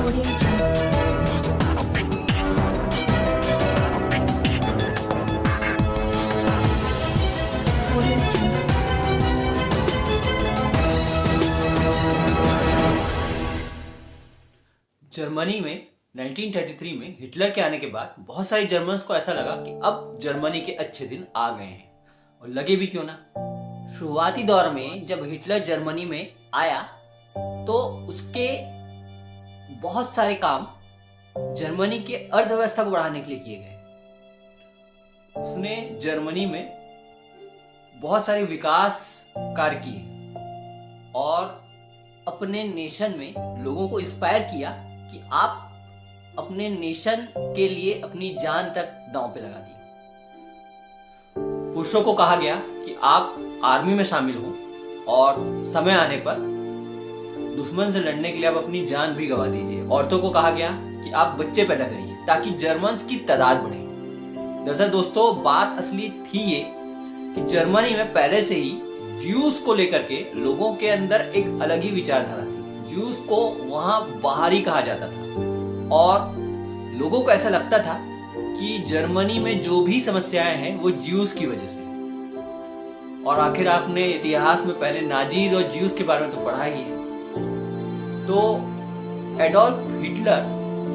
Audio Jungle. Audio Jungle. Germany में 1933 में Hitler के आने के बाद बहुत सारे जर्मन्स को ऐसा लगा कि अब जर्मनी के अच्छे दिन आ गए हैं, और लगे भी क्यों ना। शुरुआती दौर में जब हिटलर जर्मनी में आया तो उसके बहुत सारे काम जर्मनी के अर्थव्यवस्था को बढ़ाने के लिए किए गए। उसने जर्मनी में बहुत सारे विकास कार्य किए और अपने नेशन में लोगों को इंस्पायर किया कि आप अपने नेशन के लिए अपनी जान तक दांव पे लगा दी। पुरुषों को कहा गया कि आप आर्मी में शामिल हो और समय आने पर दुश्मन से लड़ने के लिए आप अपनी जान भी गंवा दीजिए। औरतों को कहा गया कि आप बच्चे पैदा करिए ताकि जर्मन्स की तादाद बढ़े। दरअसल दोस्तों, बात असली थी ये कि जर्मनी में पहले से ही ज्यूस को लेकर के लोगों के अंदर एक अलग ही विचारधारा थी। ज्यूस को वहां बाहरी कहा जाता था और लोगों को ऐसा लगता था कि जर्मनी में जो भी समस्याएं हैं वो ज्यूस की वजह से। और आखिर आपने इतिहास में पहले नाजीज और ज्यूस के बारे में तो पढ़ा ही है। तो एडोल्फ हिटलर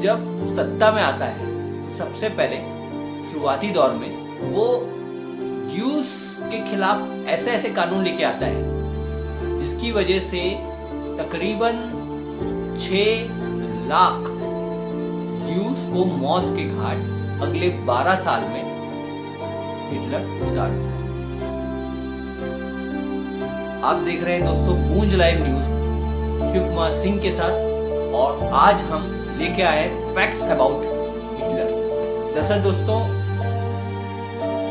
जब सत्ता में आता है तो सबसे पहले शुरुआती दौर में वो ज्यूस के खिलाफ ऐसे ऐसे कानून लेके आता है जिसकी वजह से तकरीबन 6 लाख ज्यूस को मौत के घाट अगले 12 साल में हिटलर उतार देता है। आप देख रहे हैं दोस्तों गूंज लाइव न्यूज शिव कुमार सिंह के साथ, और आज हम लेके आए हैं फैक्ट्स अबाउट हिटलर। दरअसल दोस्तों,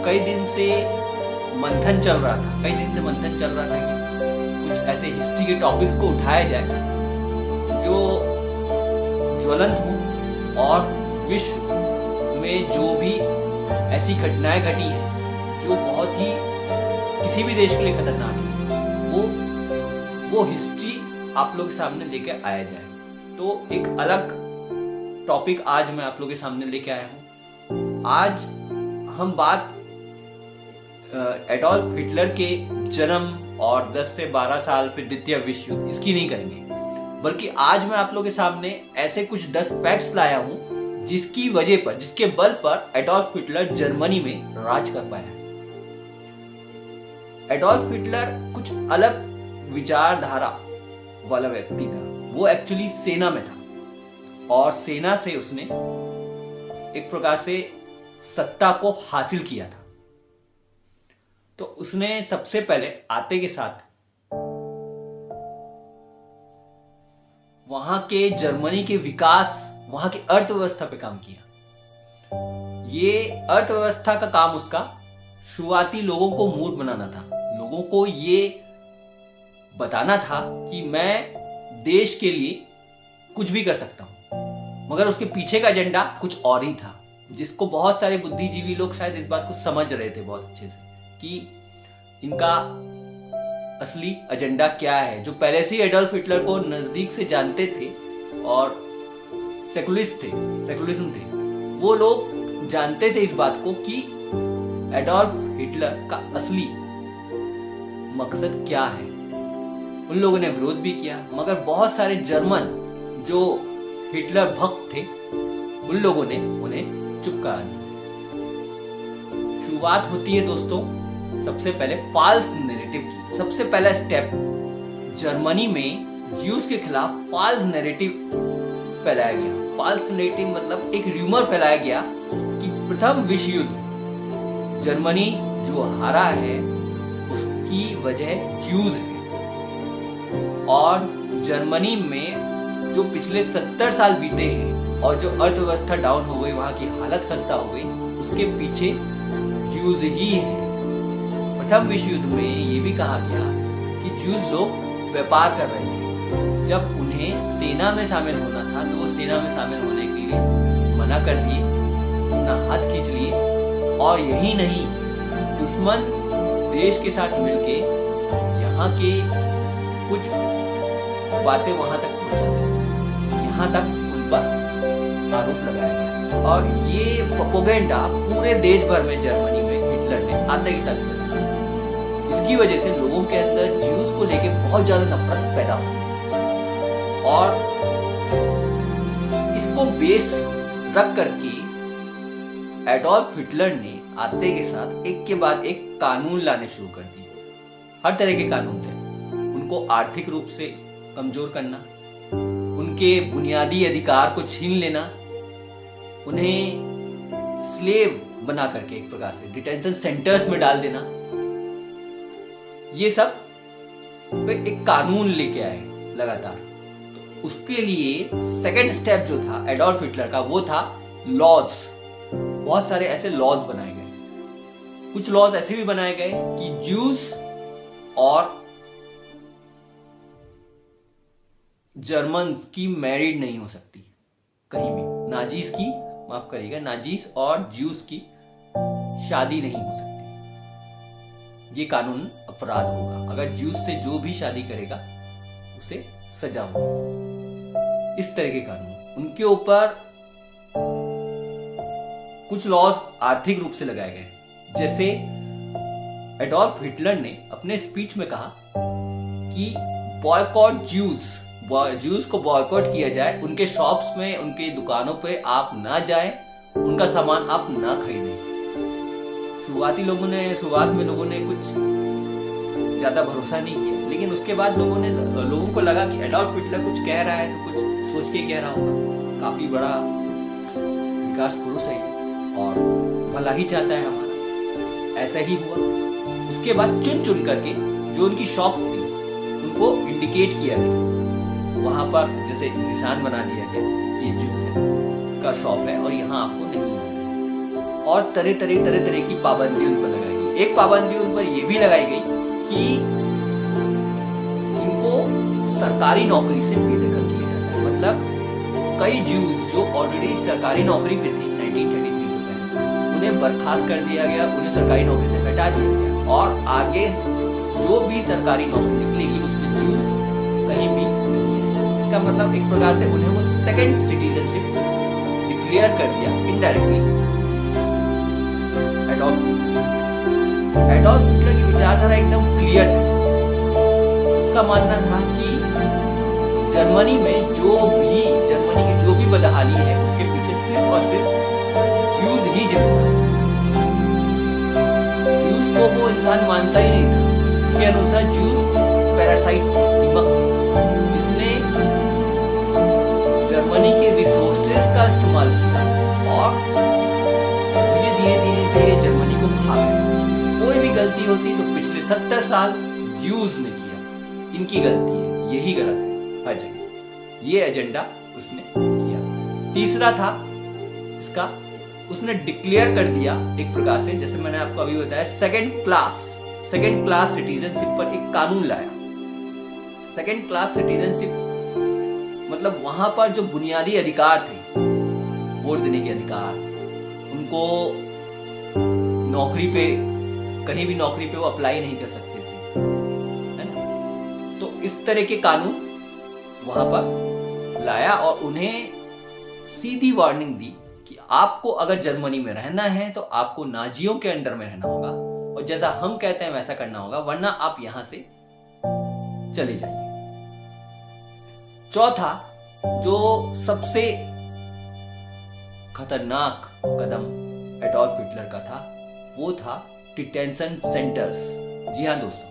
कई दिन से मंथन चल रहा था कि कुछ ऐसे हिस्ट्री के टॉपिक्स को उठाया जाए जो ज्वलंत हो और विश्व में जो भी ऐसी घटनाएं घटी हैं जो बहुत ही किसी भी देश के लिए खतरनाक है वो हिस्ट्री आप लोग के सामने लेके आया जाए। तो एक अलग टॉपिक आज मैं आप लोग के सामने लेके आया हूँ। आज हम बात एडोल्फ हिटलर के जन्म और 10 से 12 साल फिर द्वितीय विश्व युद्ध इसकी नहीं करेंगे, बल्कि आज मैं आप लोगों के सामने ऐसे कुछ 10 फैक्ट्स लाया हूं जिसके बल पर एडोल्फ हिटलर जर्मनी में राज कर पाया। एडोल्फ हिटलर कुछ अलग विचारधारा वाला व्यक्ति था। वो एक्चुअली सेना में था और सेना से उसने एक प्रकार से सत्ता को हासिल किया था। तो उसने सबसे पहले आते के साथ वहां के जर्मनी के विकास, वहां की अर्थव्यवस्था पे काम किया। ये अर्थव्यवस्था का काम उसका शुरुआती लोगों को मूड बनाना था। लोगों को ये बताना था कि मैं देश के लिए कुछ भी कर सकता हूं, मगर उसके पीछे का एजेंडा कुछ और ही था, जिसको बहुत सारे बुद्धिजीवी लोग शायद इस बात को समझ रहे थे बहुत अच्छे से कि इनका असली एजेंडा क्या है। जो पहले से ही एडोल्फ हिटलर को नजदीक से जानते थे और सेकुलरिज्म थे, वो लोग जानते थे इस बात को कि एडोल्फ हिटलर का असली मकसद क्या है। उन लोगों ने विरोध भी किया, मगर बहुत सारे जर्मन जो हिटलर भक्त थे उन लोगों ने उन्हें चुप करा दिया। शुरुआत होती है दोस्तों सबसे पहले फॉल्स नैरेटिव की। सबसे पहला स्टेप, जर्मनी में ज्यूस के खिलाफ फॉल्स नैरेटिव फैलाया गया। फॉल्स नैरेटिव मतलब एक र्यूमर फैलाया गया कि प्रथम विश्व युद्ध जर्मनी जो हारा है उसकी वजह ज्यूस है, और जर्मनी में जो पिछले 70 साल बीते हैं और जो अर्थव्यवस्था डाउन हो गई, वहां की हालत खस्ता हो गई, उसके पीछे ज्यूस ही है। प्रथम विश्व युद्ध में ये भी कहा गया कि ज्यूस लोग व्यापार कर रहे थे। जब उन्हें सेना में शामिल होना था तो वो सेना में शामिल होने के लिए मना कर दिए, अपना हाथ खींच लिए, और यही नहीं, दुश्मन देश के साथ मिलके यहाँ के कुछ बातें वहां तक पहुंचाते थे। यहाँ तक उन आरोप लगाया गया और ये प्रोपेगेंडा पूरे देश भर में जर्मनी में हिटलर ने आते के साथ फैलाया। इसकी वजह से लोगों के अंदर ज्यूज को लेके बहुत ज्यादा नफरत पैदा हो गई और इसको बेस रख करके एडोल्फ हिटलर ने आते के साथ एक के बाद एक कानून लाने शुरू कर दिए। हर तरह के कानून थे। उनको आर्थिक रूप से कमजोर करना, उनके बुनियादी अधिकार को छीन लेना, उन्हें स्लेव बना करके एक प्रकार से डिटेंशन सेंटर्स में डाल देना, ये सब पे एक कानून लेके आए लगातार। तो उसके लिए सेकंड स्टेप जो था एडोल्फ हिटलर का वो था लॉज। बहुत सारे ऐसे लॉज बनाए गए। कुछ लॉज ऐसे भी बनाए गए कि ज्यूज और जर्मन्स की मैरिड नहीं हो सकती कहीं भी। नाजीज की, माफ करिएगा, नाजीज और ज्यूज की शादी नहीं हो सकती। ये कानून अपराध होगा। अगर ज्यूज से जो भी शादी करेगा उसे सजा होगी। इस तरह के कानून उनके ऊपर। कुछ लॉज आर्थिक रूप से लगाए गए, जैसे एडोल्फ हिटलर ने अपने स्पीच में कहा कि बॉयकॉट ज्यूज को बॉयकॉट किया जाए। उनके शॉप्स में, उनके दुकानों पे आप ना जाएं, उनका सामान आप ना खरीदें। शुरुआत में लोगों ने कुछ ज्यादा भरोसा नहीं किया, लेकिन उसके बाद लोगों को लगा कि एडोल्फ हिटलर कुछ कह रहा है तो कुछ सोच के कह रहा होगा। काफी बड़ा विकास पुरुष है और भला ही चाहता है हमारा। ऐसा ही हुआ। उसके बाद चुन करके जो उनकी शॉप थी उनको इंडिकेट किया गया। वहां पर जैसे निशान बना दिया गया कि ये ज्यूज का शॉप है और यहाँ आपको नहीं आना है। और तरह तरह की पाबंदी उन पर लगाई गई। एक पाबंदी उन पर यह भी लगाई गई कि इनको सरकारी नौकरी से बेदखल किया जाता है। मतलब कई ज्यूज जो ऑलरेडी सरकारी नौकरी पे थे 1933 से पहले, उन्हें बर्खास्त कर दिया गया, उन्हें सरकारी नौकरी से हटा दिया गया और आगे जो भी सरकारी नौकरी निकलेगी उसमें ज्यूज कहीं भी नहीं है। इसका मतलब एक प्रकार से उन्हें वो सेकंड सिटीजनशिप डिक्लेयर कर दिया इनडायरेक्टली। एडोल्फ हिटलर की विचारधारा एकदम क्लियर थी। उसका मानना था कि जर्मनी की जो भी बदहाली है उसके पीछे सिर्फ और सिर्फ ज्यूज ही जिम्मेदार है। ज्यूज को वो इंसान मानता ही नहीं था। उसके अनुसार ज्यूज पैरासाइट्स थे, दीमक थे, जिसने जर्मनी के रिसोर्सेज का इस्तेमाल किया और धीरे जर्मनी को खा गया। कोई भी गलती होती तो पिछले 70 साल ज्यूज ने किया। इनकी गलती है, यही गलत है हर जगह। ये एजेंडा उसने किया। तीसरा था इसका, उसने डिक्लेयर कर दिया एक प्रकार से, जैसे मैंने आपको अभी बताया, सेकंड क्लास सिटीजनशिप पर एक कानून लाया। सेकंड क्लास सिटीजनशिप मतलब वहां पर जो बुनियादी अधिकार थे, वोट देने के अधिकार, उनको नौकरी पे, कहीं भी नौकरी पे वो अप्लाई नहीं कर सकते थे, है ना। तो इस तरह के कानून वहां पर लाया और उन्हें सीधी वार्निंग दी कि आपको अगर जर्मनी में रहना है तो आपको नाजियों के अंडर में रहना होगा और जैसा हम कहते हैं वैसा करना होगा, वरना आप यहां से चले जाइए। चौथा, जो सबसे खतरनाक कदम एडोल्फ हिटलर का था, वो था डिटेंशन सेंटर्स। जी हाँ दोस्तों,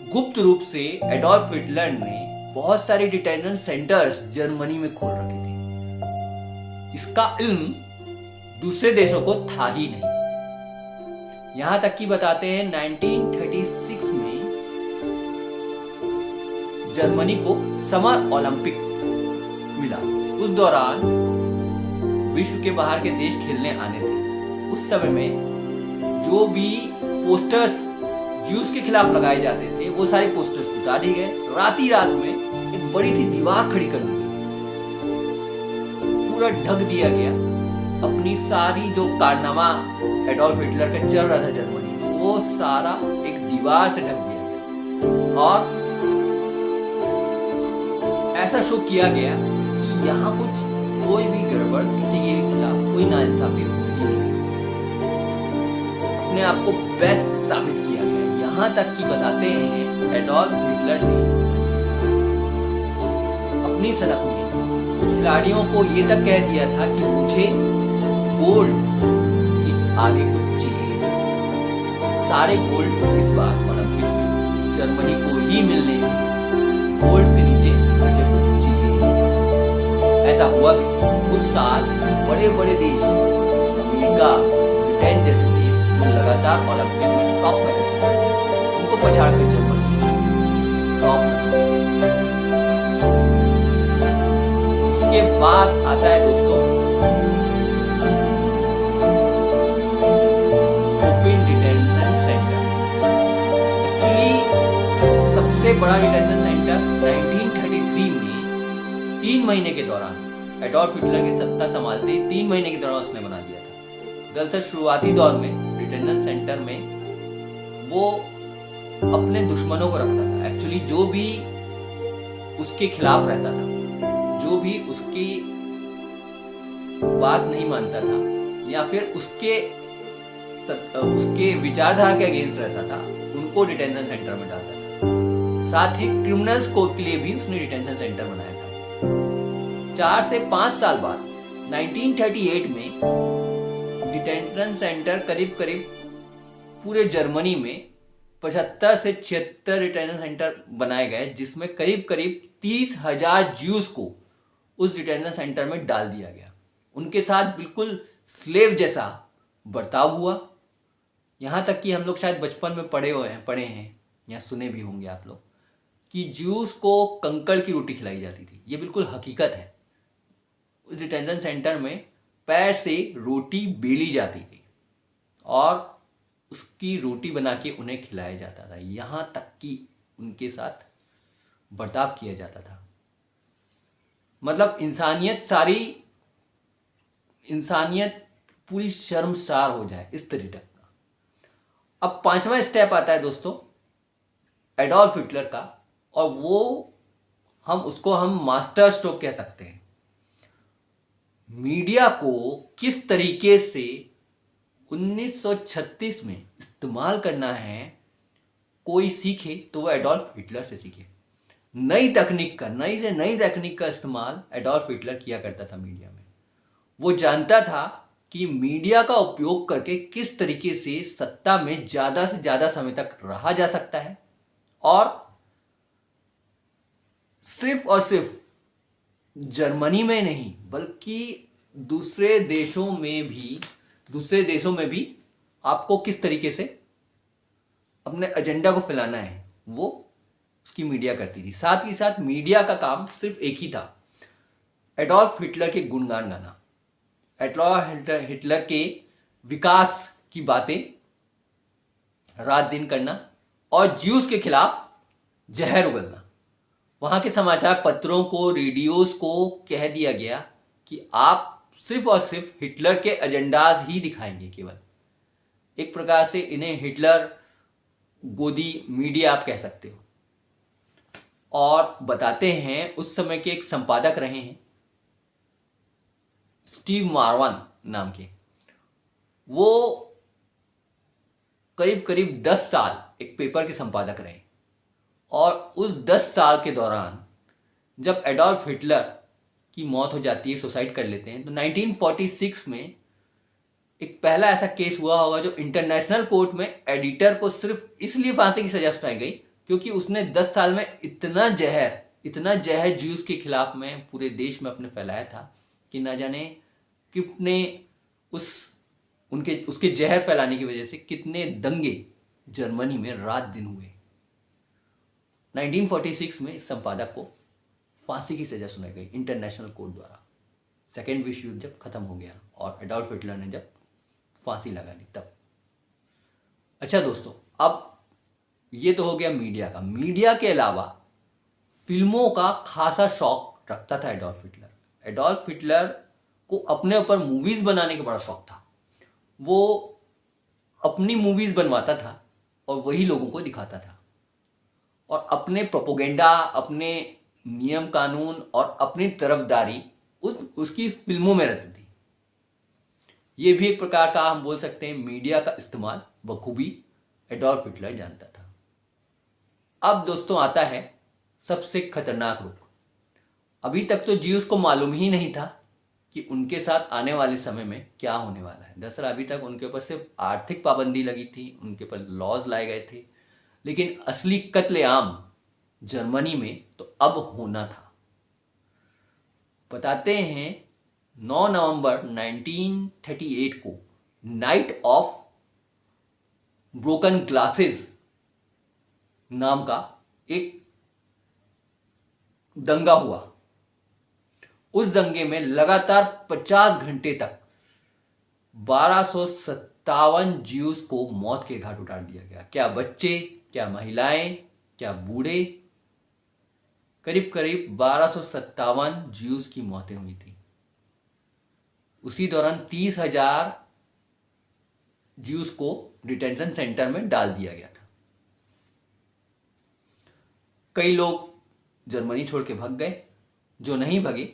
गुप्त रूप से एडोल्फ हिटलर ने बहुत सारे डिटेंशन सेंटर्स जर्मनी में खोल रखे थे। इसका इल्म दूसरे देशों को था ही नहीं। यहां तक कि बताते हैं 1936 में जर्मनी को समर ओलंपिक मिला। उस दौरान विश्व के बाहर के देश खेलने आने थे। उस समय में जो भी पोस्टर्स ज्यूज के खिलाफ लगाए जाते थे वो सारे पोस्टर्स उतार दिए गए। रात में एक बड़ी सी दीवार खड़ी कर दी गई, पूरा ढक दिया गया। अपनी सारी जो कारनामा एडोल्फ हिटलर का चल रहा था जर्मनी में, वो सारा एक दीवार से ढक दिया गया और ऐसा शो किया गया कि यहाँ कुछ कोई भी गड़बड़, किसी के खिलाफ कोई नाइंसाफी हुई ही नहीं। अपने आप को बेस्ट साबित किया गया। यहाँ तक कि बताते हैं एडोल्फ हिटलर ने अपनी सनक में खिलाड़ियों को ये तक कह दिया था कि मुझे गोल्ड के आगे कुछ चाहिए नहीं। सारे गोल्ड इस बार ओलंपिक में जर्मनी को ही मिलने चाहिए। गोल्ड से नीचे मुझे कुछ चाहिए नहीं। ऐसा हुआ भी। उस साल बड़े बड़े देश, अमेरिका, ब्रिटेन जैसे देश जो लगातार ओलंपिक में टॉप में रहते थे, उनको पछाड़कर जर्मनी टॉप में पहुंच गई। उसके बाद आता है दोस्तों ओपन डिटेंशन सेंटर। एक्चुअली सबसे बड़ा डिटेंशन सेंटर 1933 में 3 महीने के दौरान एडोल्फ हिटलर की सत्ता संभालते ही 3 महीने के दौरान उसने बना दिया था। दरअसल शुरुआती दौर में डिटेंशन सेंटर में वो अपने दुश्मनों को रखता था। एक्चुअली जो भी उसके खिलाफ रहता था, जो भी उसकी बात नहीं मानता था या फिर उसके विचारधारा के अगेंस्ट रहता था, उनको डिटेंशन सेंटर में डालता था। साथ ही क्रिमिनल्स को के लिए भी उसने डिटेंशन सेंटर बनाया था। 4 से 5 साल बाद 1938 में डिटेंशन सेंटर करीब करीब पूरे जर्मनी में 75 से 76 डिटेंशन सेंटर बनाए गए, जिसमें करीब करीब 30,000 ज्यूज को उस डिटेंशन सेंटर में डाल दिया गया। उनके साथ बिल्कुल स्लेव जैसा बर्ताव हुआ। यहाँ तक कि हम लोग शायद बचपन में पढ़े हैं या सुने भी होंगे आप लोग कि ज्यूज को कंकड़ की रोटी खिलाई जाती थी। ये बिल्कुल हकीकत है। उस डिटेंशन सेंटर में पैर से रोटी बेली जाती थी और उसकी रोटी बना के उन्हें खिलाया जाता था। यहाँ तक कि उनके साथ बर्ताव किया जाता था। मतलब इंसानियत पूरी शर्मसार हो जाए इस तरीके का। अब 5वां स्टेप आता है दोस्तों एडोल्फ हिटलर का, और वो हम मास्टर स्ट्रोक कह सकते हैं। मीडिया को किस तरीके से 1936 में इस्तेमाल करना है, कोई सीखे तो वो एडोल्फ हिटलर से सीखे। नई तकनीक का इस्तेमाल एडोल्फ हिटलर किया करता था मीडिया में। वो जानता था कि मीडिया का उपयोग करके किस तरीके से सत्ता में ज़्यादा से ज़्यादा समय तक रहा जा सकता है, और सिर्फ और सिर्फ जर्मनी में नहीं बल्कि दूसरे देशों में भी आपको किस तरीके से अपने एजेंडा को फैलाना है, वो उसकी मीडिया करती थी। साथ ही साथ मीडिया का काम सिर्फ एक ही था, एडोल्फ हिटलर के गुणगान गाना, एडोल्फ हिटलर के विकास की बातें रात दिन करना और ज्यूज के खिलाफ जहर उगलना। वहाँ के समाचार पत्रों को, रेडियोज को कह दिया गया कि आप सिर्फ और सिर्फ हिटलर के एजेंडाज ही दिखाएंगे केवल। एक प्रकार से इन्हें हिटलर गोदी मीडिया आप कह सकते हो। और बताते हैं उस समय के एक संपादक रहे हैं स्टीव मार्वन नाम के। वो करीब करीब 10 साल एक पेपर के संपादक रहे, और उस 10 साल के दौरान जब एडोल्फ हिटलर की मौत हो जाती है, सुसाइड कर लेते हैं, तो 1946 में एक पहला ऐसा केस हुआ होगा जो इंटरनेशनल कोर्ट में एडिटर को सिर्फ इसलिए फांसी की सजा सुनाई गई क्योंकि उसने 10 साल में इतना जहर ज्यूज के खिलाफ में पूरे देश में अपने फैलाया था कि ना जाने कितने उसके जहर फैलाने की वजह से कितने दंगे जर्मनी में रात दिन हुए। 1946 में इस संपादक को फांसी की सजा सुनाई गई इंटरनेशनल कोर्ट द्वारा। सेकेंड विश्व युद्ध जब खत्म हो गया और एडोल्फ हिटलर ने जब फांसी लगा ली तब। अच्छा दोस्तों, अब ये तो हो गया मीडिया का। मीडिया के अलावा फिल्मों का खासा शौक रखता था एडोल्फ हिटलर। एडोल्फ हिटलर को अपने ऊपर मूवीज बनाने का बड़ा शौक था। वो अपनी मूवीज बनवाता था और वही लोगों को दिखाता था, और अपने प्रोपोगेंडा, अपने नियम कानून और अपनी तरफदारी उसकी फिल्मों में रहती थी। ये भी एक प्रकार का हम बोल सकते हैं मीडिया का इस्तेमाल बखूबी एडोल्फ हिटलर जानता था। अब दोस्तों आता है सबसे खतरनाक रुख। अभी तक तो ज्यूस को मालूम ही नहीं था कि उनके साथ आने वाले समय में क्या होने वाला है। दरअसल अभी तक उनके ऊपर सिर्फ आर्थिक पाबंदी लगी थी, उनके ऊपर लॉज लाए गए थे, लेकिन असली कत्लेआम जर्मनी में तो अब होना था। बताते हैं 9 नवंबर 1938 को नाइट ऑफ ब्रोकन ग्लासेस नाम का एक दंगा हुआ। उस दंगे में लगातार 50 घंटे तक 1257 ज्यूस को मौत के घाट उतार दिया गया। क्या बच्चे, क्या महिलाएं, क्या बूढ़े, करीब करीब 1257 ज्यूस की मौतें हुई थी। उसी दौरान 30,000 ज्यूस को डिटेंशन सेंटर में डाल दिया गया था। कई लोग जर्मनी छोड़ के भाग गए, जो नहीं भगे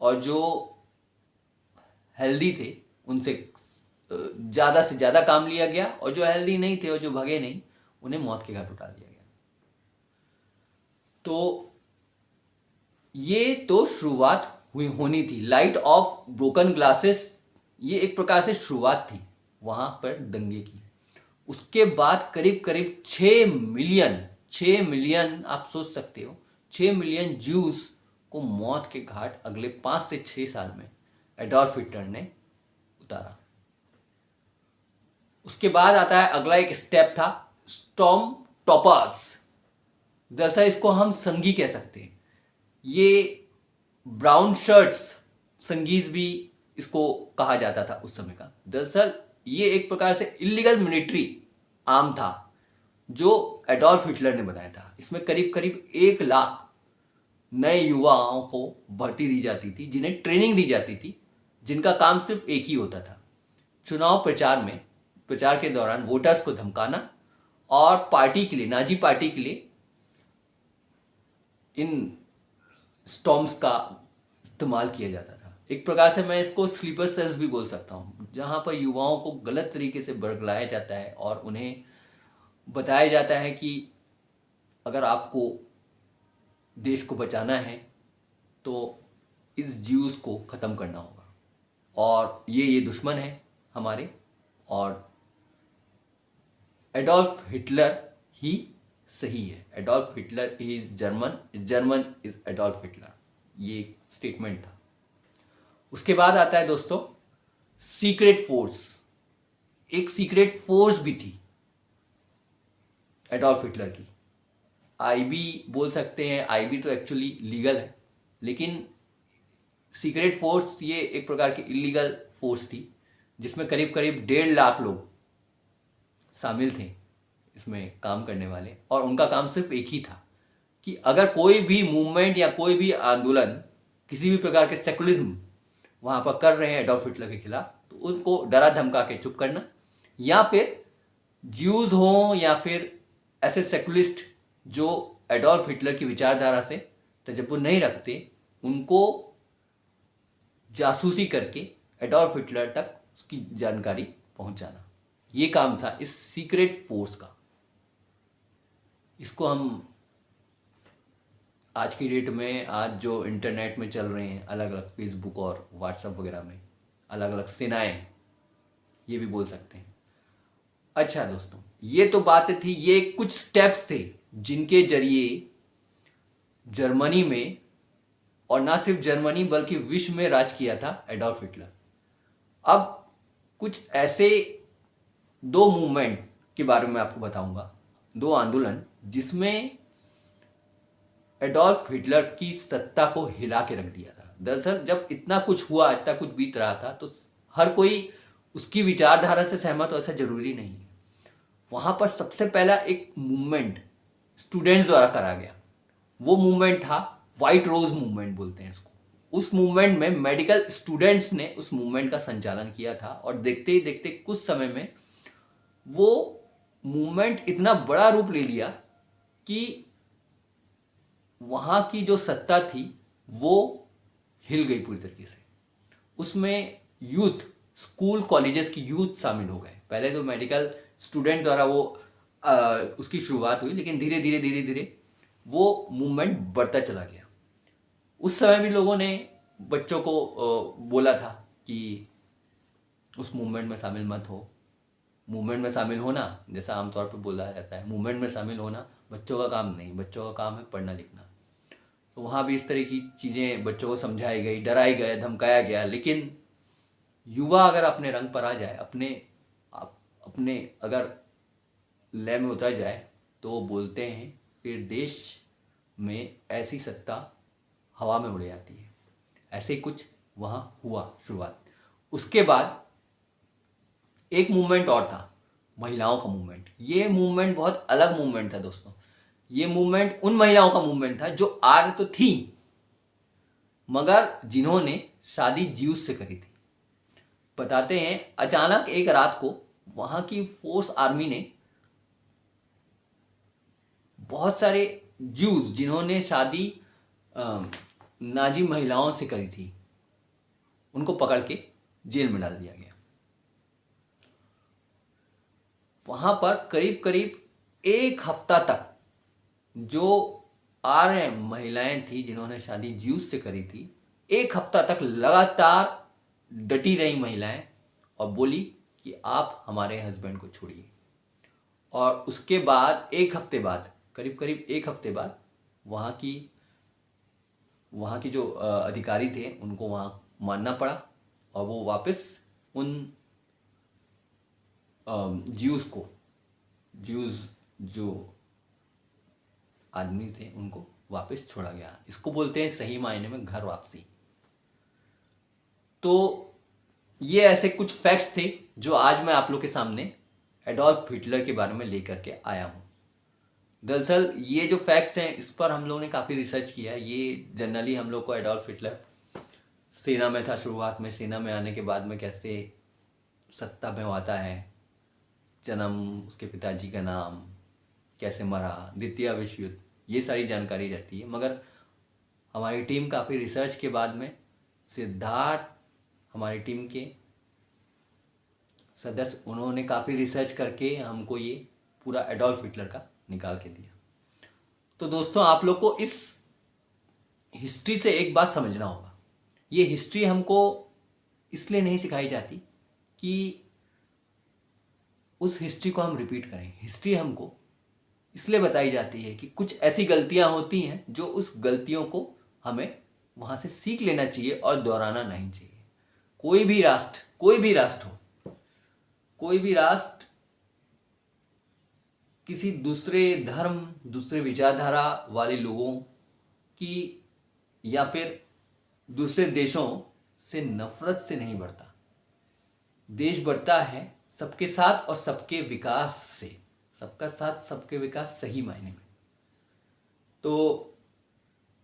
और जो हेल्दी थे उनसे ज़्यादा से ज़्यादा काम लिया गया, और जो हेल्दी नहीं थे और जो भगे नहीं उन्हें मौत के घाट उतार दिया गया। तो ये तो शुरुआत हुई होनी थी। लाइट ऑफ ब्रोकन ग्लासेस ये एक प्रकार से शुरुआत थी वहाँ पर दंगे की। उसके बाद करीब करीब 6 मिलियन आप सोच सकते हो 6 मिलियन ज्यूस को मौत के घाट अगले 5 से 6 साल में एडोल्फ हिटलर ने उतारा। उसके बाद आता है अगला एक स्टेप था स्टॉर्म टॉपर्स। दरअसल इसको हम संगी कह सकते हैं। ये ब्राउन शर्ट्स संगीज भी इसको कहा जाता था उस समय का। दरअसल ये एक प्रकार से इलीगल मिलिट्री आर्म था जो एडोल्फ हिटलर ने बनाया था। इसमें करीब करीब 1 लाख नए युवाओं को भर्ती दी जाती थी, जिन्हें ट्रेनिंग दी जाती थी, जिनका काम सिर्फ एक ही होता था, चुनाव प्रचार के दौरान वोटर्स को धमकाना और पार्टी के लिए, नाजी पार्टी के लिए इन स्टॉर्म्स का इस्तेमाल किया जाता था। एक प्रकार से मैं इसको स्लीपर सेल्स भी बोल सकता हूँ, जहाँ पर युवाओं को गलत तरीके से बरगलाया जाता है और उन्हें बताया जाता है कि अगर आपको देश को बचाना है तो इस ज्यूस को ख़त्म करना होगा, और ये दुश्मन है हमारे, और एडोल्फ हिटलर ही सही है। Adolf Hitler is German is Adolf Hitler, ये एक स्टेटमेंट था। उसके बाद आता है दोस्तों सीक्रेट फोर्स। एक सीक्रेट फोर्स भी थी एडोल्फ हिटलर की, आईबी बोल सकते हैं। आईबी तो एक्चुअली लीगल है, लेकिन सीक्रेट फोर्स ये एक प्रकार की इलीगल फोर्स थी, जिसमें करीब करीब 1.5 लाख लोग शामिल थे इसमें काम करने वाले। और उनका काम सिर्फ एक ही था कि अगर कोई भी मूवमेंट या कोई भी आंदोलन, किसी भी प्रकार के सेकुलरिज्म वहाँ पर कर रहे हैं एडोल्फ हिटलर के खिलाफ, तो उनको डरा धमका के चुप करना, या फिर ज्यूज हों या फिर ऐसे सेकुलिस्ट जो एडोल्फ हिटलर की विचारधारा से तजब्बुर नहीं रखते, उनको जासूसी करके एडोल्फ हिटलर तक उसकी जानकारी पहुंचाना। ये काम था इस सीक्रेट फोर्स का। इसको हम आज की डेट में, आज जो इंटरनेट में चल रहे हैं अलग अलग फेसबुक और व्हाट्सएप वगैरह में अलग अलग सेनाएं, ये भी बोल सकते हैं। अच्छा दोस्तों, ये तो बातें थी, ये कुछ स्टेप्स थे जिनके जरिए जर्मनी में, और ना सिर्फ जर्मनी बल्कि विश्व में राज किया था एडोल्फ हिटलर। अब कुछ ऐसे 2 मूवमेंट के बारे में आपको बताऊंगा, 2 आंदोलन जिसमें एडोल्फ हिटलर की सत्ता को हिला के रख दिया था। दरअसल जब इतना कुछ हुआ, इतना कुछ बीत रहा था, तो हर कोई उसकी विचारधारा से सहमत हो ऐसा जरूरी नहीं है। वहां पर सबसे पहला एक मूवमेंट स्टूडेंट्स द्वारा करा गया। वो मूवमेंट था व्हाइट रोज मूवमेंट बोलते हैं इसको। उस मूवमेंट में मेडिकल स्टूडेंट्स ने उस मूवमेंट का संचालन किया था, और देखते ही देखते कुछ समय में वो मूवमेंट इतना बड़ा रूप ले लिया कि वहाँ की जो सत्ता थी वो हिल गई पूरी तरीके से। उसमें यूथ, स्कूल कॉलेजेस की यूथ शामिल हो गए। पहले तो मेडिकल स्टूडेंट द्वारा वो उसकी शुरुआत हुई, लेकिन धीरे धीरे धीरे धीरे वो मूवमेंट बढ़ता चला गया। उस समय भी लोगों ने बच्चों को बोला था कि उस मूवमेंट में शामिल मत हो। मूवमेंट में शामिल होना, जैसा आमतौर पर बोला जाता है, मूवमेंट में शामिल होना बच्चों का काम नहीं, बच्चों का काम है पढ़ना लिखना। तो वहाँ भी इस तरह की चीज़ें बच्चों को समझाई गई, डराई गया, धमकाया गया। लेकिन युवा अगर अपने रंग पर आ जाए, अपने अगर लय में उतर जाए, तो वो बोलते हैं फिर देश में ऐसी सत्ता हवा में उड़ जाती है। ऐसे कुछ वहाँ हुआ शुरुआत। उसके बाद एक मूवमेंट और था, महिलाओं का मूवमेंट। ये मूवमेंट बहुत अलग मूवमेंट था दोस्तों। ये मूवमेंट उन महिलाओं का मूवमेंट था जो आर्य तो थी, मगर जिन्होंने शादी ज्यूस से करी थी। बताते हैं अचानक एक रात को वहां की फोर्स आर्मी ने बहुत सारे ज्यूस जिन्होंने शादी नाजी महिलाओं से करी थी, उनको पकड़ के जेल में डाल दिया गया। वहां पर करीब करीब एक हफ्ता तक जो आर्य महिलाएं थी जिन्होंने शादी ज्यूस से करी थी, एक हफ्ता तक लगातार डटी रही महिलाएं और बोली कि आप हमारे हस्बैंड को छोड़िए। और उसके बाद एक हफ्ते बाद, करीब करीब एक हफ्ते बाद, वहाँ की जो अधिकारी थे उनको वहाँ मानना पड़ा और वो वापस उन ज्यूज जो आदमी थे उनको वापस छोड़ा गया। इसको बोलते हैं सही मायने में घर वापसी। तो ये ऐसे कुछ फैक्ट्स थे जो आज मैं आप लोग के सामने एडोल्फ हिटलर के बारे में लेकर के आया हूँ। दरअसल ये जो फैक्ट्स हैं इस पर हम लोगों ने काफ़ी रिसर्च किया है। ये जनरली हम लोग को एडोल्फ हिटलर सेना में था शुरुआत में, सेना में आने के बाद में कैसे सत्ता में आता है, जन्म, उसके पिताजी का नाम, कैसे मरा, द्वितीय विश्व युद्ध, ये सारी जानकारी रहती है। मगर हमारी टीम काफ़ी रिसर्च के बाद में सिद्धार्थ, हमारी टीम के सदस्य, उन्होंने काफ़ी रिसर्च करके हमको ये पूरा एडोल्फ हिटलर का निकाल के दिया। तो दोस्तों आप लोग को इस हिस्ट्री से एक बात समझना होगा। ये हिस्ट्री हमको इसलिए नहीं सिखाई जाती कि उस हिस्ट्री को हम रिपीट करें। हिस्ट्री हमको इसलिए बताई जाती है कि कुछ ऐसी गलतियां होती हैं जो उस गलतियों को हमें वहाँ से सीख लेना चाहिए और दोहराना नहीं चाहिए। कोई भी राष्ट्र हो, कोई भी राष्ट्र किसी दूसरे धर्म, दूसरे विचारधारा वाले लोगों की या फिर दूसरे देशों से नफरत से नहीं बढ़ता। देश बढ़ता है सबके साथ और सबके विकास से। सबका साथ सबके विकास सही मायने में। तो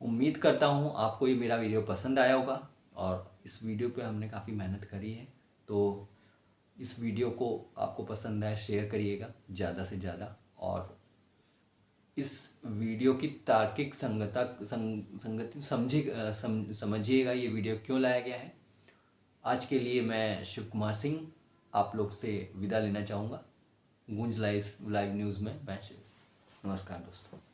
उम्मीद करता हूँ आपको ये मेरा वीडियो पसंद आया होगा और इस वीडियो पे हमने काफ़ी मेहनत करी है। तो इस वीडियो को आपको पसंद आए शेयर करिएगा ज़्यादा से ज़्यादा और इस वीडियो की तार्किक संगति समझिएगा ये वीडियो क्यों लाया गया है। आज के लिए मैं शिव कुमार सिंह आप लोग से विदा लेना चाहूँगा। गूंज लाइव न्यूज़ में मैं शिव। नमस्कार दोस्तों।